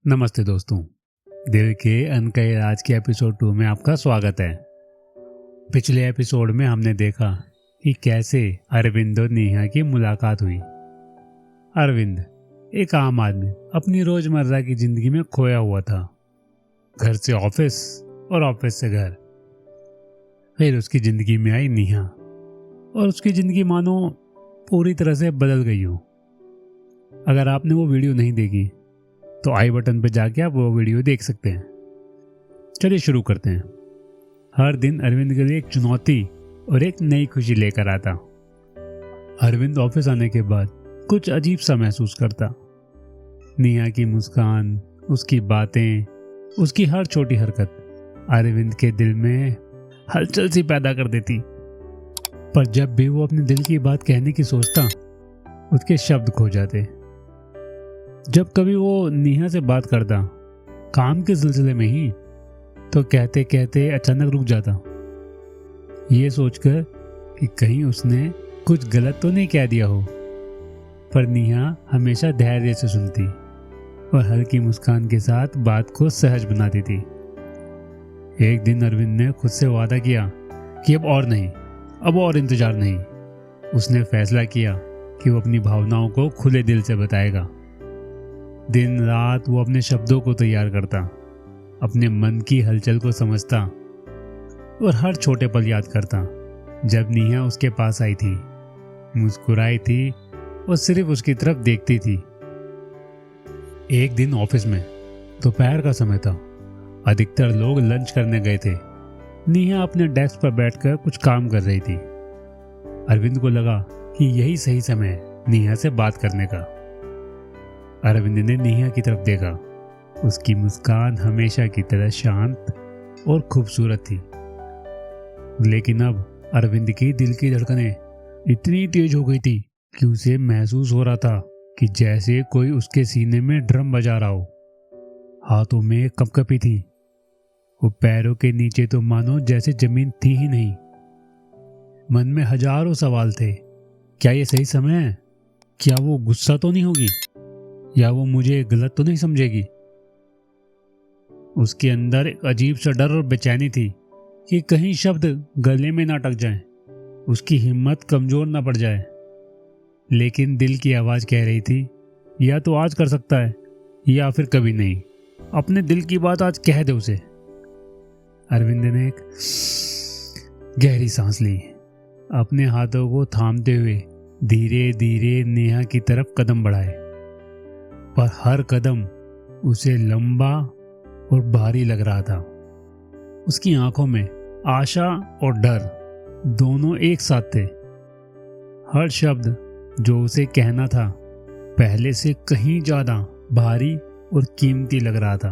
नमस्ते दोस्तों, दिल के अनकहे राज के एपिसोड 2 में आपका स्वागत है। पिछले एपिसोड में हमने देखा कि कैसे अरविंद और नेहा की मुलाकात हुई। अरविंद एक आम आदमी अपनी रोजमर्रा की जिंदगी में खोया हुआ था। घर से ऑफिस और ऑफिस से घर। फिर उसकी जिंदगी में आई नेहा और उसकी जिंदगी मानो पूरी तरह से बदल गई हो। अगर आपने वो वीडियो नहीं देखी तो आई बटन पे जाके आप वो वीडियो देख सकते हैं। चलिए शुरू करते हैं। हर दिन अरविंद के लिए एक चुनौती और एक नई खुशी लेकर आता। अरविंद ऑफिस आने के बाद कुछ अजीब सा महसूस करता। नेहा की मुस्कान, उसकी बातें, उसकी हर छोटी हरकत अरविंद के दिल में हलचल सी पैदा कर देती। पर जब भी वो अपने दिल की बात कहने की सोचता, उसके शब्द खो जाते। जब कभी वो नेहा से बात करता काम के सिलसिले में ही, तो कहते कहते अचानक रुक जाता, ये सोचकर कि कहीं उसने कुछ गलत तो नहीं कह दिया हो। पर नेहा हमेशा धैर्य से सुनती और हल्की मुस्कान के साथ बात को सहज बना देती। एक दिन अरविंद ने खुद से वादा किया कि अब और नहीं, अब और इंतजार नहीं। उसने फैसला किया कि वो अपनी भावनाओं को खुले दिल से बताएगा। दिन रात वो अपने शब्दों को तैयार करता, अपने मन की हलचल को समझता और हर छोटे पल याद करता जब नेहा उसके पास आई थी, मुस्कुराई थी और सिर्फ उसकी तरफ देखती थी। एक दिन ऑफिस में दोपहर का समय था। अधिकतर लोग लंच करने गए थे। नेहा अपने डेस्क पर बैठकर कुछ काम कर रही थी। अरविंद को लगा कि यही सही समय है नेहा से बात करने का। अरविंद ने नेहा की तरफ देखा। उसकी मुस्कान हमेशा की तरह शांत और खूबसूरत थी। लेकिन अब अरविंद की दिल की धड़कनें इतनी तेज हो गई थी कि उसे महसूस हो रहा था कि जैसे कोई उसके सीने में ड्रम बजा रहा हो। हाथों में कंपकपी थी। वो पैरों के नीचे तो मानो जैसे जमीन थी ही नहीं। मन में हजारों सवाल थे। क्या ये सही समय है? क्या वो गुस्सा तो नहीं होगी? या वो मुझे गलत तो नहीं समझेगी? उसके अंदर एक अजीब सा डर और बेचैनी थी कि कहीं शब्द गले में ना अटक जाएं, उसकी हिम्मत कमजोर ना पड़ जाए। लेकिन दिल की आवाज कह रही थी, या तो आज कर सकता है या फिर कभी नहीं। अपने दिल की बात आज कह दे उसे। अरविंद ने एक गहरी सांस ली। अपने हाथों को थामते हुए धीरे धीरे नेहा की तरफ कदम बढ़ाए। पर हर कदम उसे लंबा और भारी लग रहा था। उसकी आंखों में आशा और डर दोनों एक साथ थे। हर शब्द जो उसे कहना था पहले से कहीं ज्यादा भारी और कीमती लग रहा था।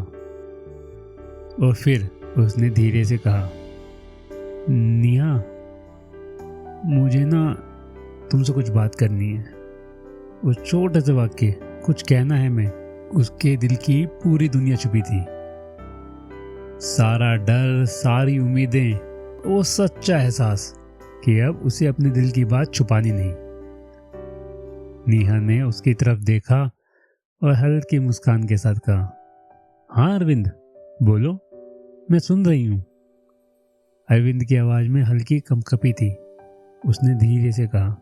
और फिर उसने धीरे से कहा, नेहा, मुझे ना तुमसे कुछ बात करनी है। उस छोटे से वाक्य कुछ कहना है मैं, उसके दिल की पूरी दुनिया छुपी थी। सारा डर, सारी उम्मीदें, वो सच्चा एहसास कि अब उसे अपने दिल की बात छुपानी नहीं। नेहा ने उसकी तरफ देखा और हल्की मुस्कान के साथ कहा, हाँ अरविंद, बोलो, मैं सुन रही हूँ। अरविंद की आवाज में हल्की कंपकपी थी। उसने धीरे से कहा,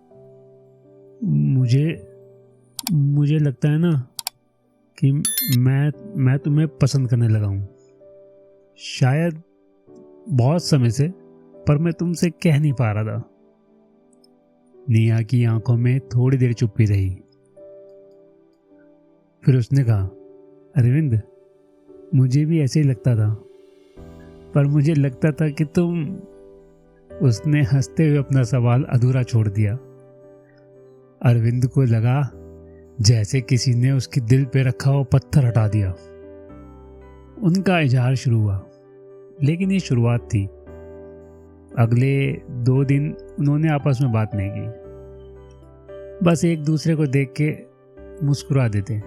मुझे लगता है ना कि मैं तुम्हें पसंद करने लगा हूँ। शायद बहुत समय से, पर मैं तुमसे कह नहीं पा रहा था। नेहा की आंखों में थोड़ी देर चुप्पी रही। फिर उसने कहा, अरविंद, मुझे भी ऐसे ही लगता था, पर मुझे लगता था कि तुम। उसने हंसते हुए अपना सवाल अधूरा छोड़ दिया। अरविंद को लगा जैसे किसी ने उसके दिल पे रखा हुआ पत्थर हटा दिया। उनका इजहार शुरू हुआ, लेकिन ये शुरुआत थी। अगले 2 दिन उन्होंने आपस में बात नहीं की। बस एक दूसरे को देख के मुस्कुरा देते।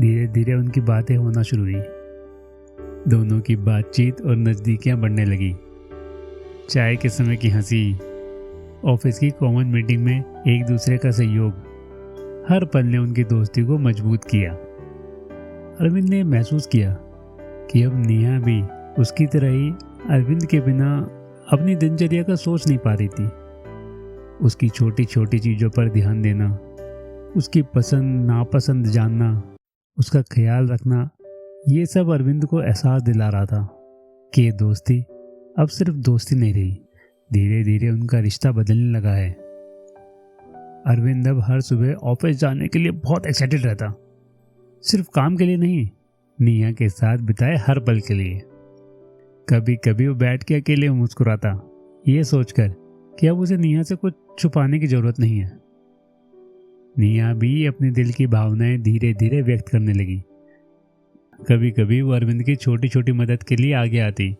धीरे धीरे उनकी बातें होना शुरू हुई। दोनों की बातचीत और नज़दीकियां बढ़ने लगी। चाय के समय की हंसी, ऑफिस की कॉमन मीटिंग में एक दूसरे का सहयोग, हर पल ने उनकी दोस्ती को मजबूत किया। अरविंद ने महसूस किया कि अब नेहा भी उसकी तरह ही अरविंद के बिना अपनी दिनचर्या का सोच नहीं पा रही थी। उसकी छोटी छोटी चीज़ों पर ध्यान देना, उसकी पसंद नापसंद जानना, उसका ख्याल रखना, ये सब अरविंद को एहसास दिला रहा था कि ये दोस्ती अब सिर्फ दोस्ती नहीं रही, धीरे धीरे उनका रिश्ता बदलने लगा है। अरविंद अब हर सुबह ऑफिस जाने के लिए बहुत एक्साइटेड रहता, सिर्फ काम के लिए नहीं, नेहा के साथ बिताए हर पल के लिए। कभी कभी वो बैठ के अकेले मुस्कुराता, ये सोचकर कि अब उसे नेहा से कुछ छुपाने की जरूरत नहीं है। नेहा भी अपने दिल की भावनाएं धीरे धीरे व्यक्त करने लगी। कभी कभी वो अरविंद की छोटी छोटी मदद के लिए आगे आती,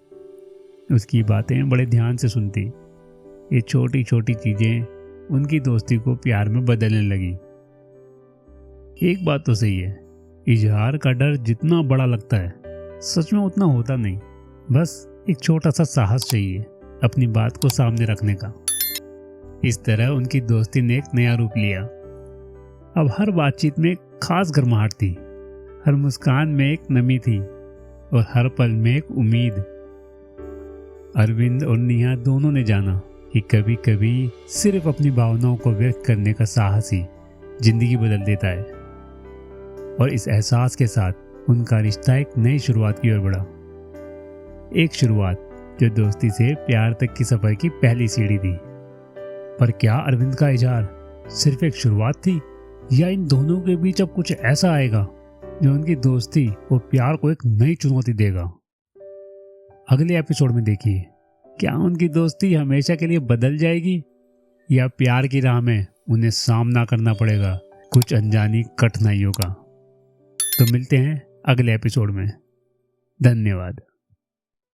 उसकी बातें बड़े ध्यान से सुनती। ये छोटी छोटी चीजें उनकी दोस्ती को प्यार में बदलने लगी। एक बात तो सही है, इजहार का डर जितना बड़ा लगता है, सच में उतना होता नहीं। बस एक छोटा सा साहस चाहिए अपनी बात को सामने रखने का। इस तरह उनकी दोस्ती ने एक नया रूप लिया। अब हर बातचीत में एक खास गर्माहट थी, हर मुस्कान में एक नमी थी और हर पल में एक उम्मीद। अरविंद और नेहा दोनों ने जाना कि कभी कभी सिर्फ अपनी भावनाओं को व्यक्त करने का साहस ही जिंदगी बदल देता है। और इस एहसास के साथ उनका रिश्ता एक नई शुरुआत की ओर बढ़ा। एक शुरुआत जो दोस्ती से प्यार तक की सफर की पहली सीढ़ी थी। पर क्या अरविंद का इजहार सिर्फ एक शुरुआत थी, या इन दोनों के बीच अब कुछ ऐसा आएगा जो उनकी दोस्ती और प्यार को एक नई चुनौती देगा? अगले एपिसोड में देखिए, क्या उनकी दोस्ती हमेशा के लिए बदल जाएगी या प्यार की राह में उन्हें सामना करना पड़ेगा कुछ अनजानी कठिनाइयों का। तो मिलते हैं अगले एपिसोड में। धन्यवाद।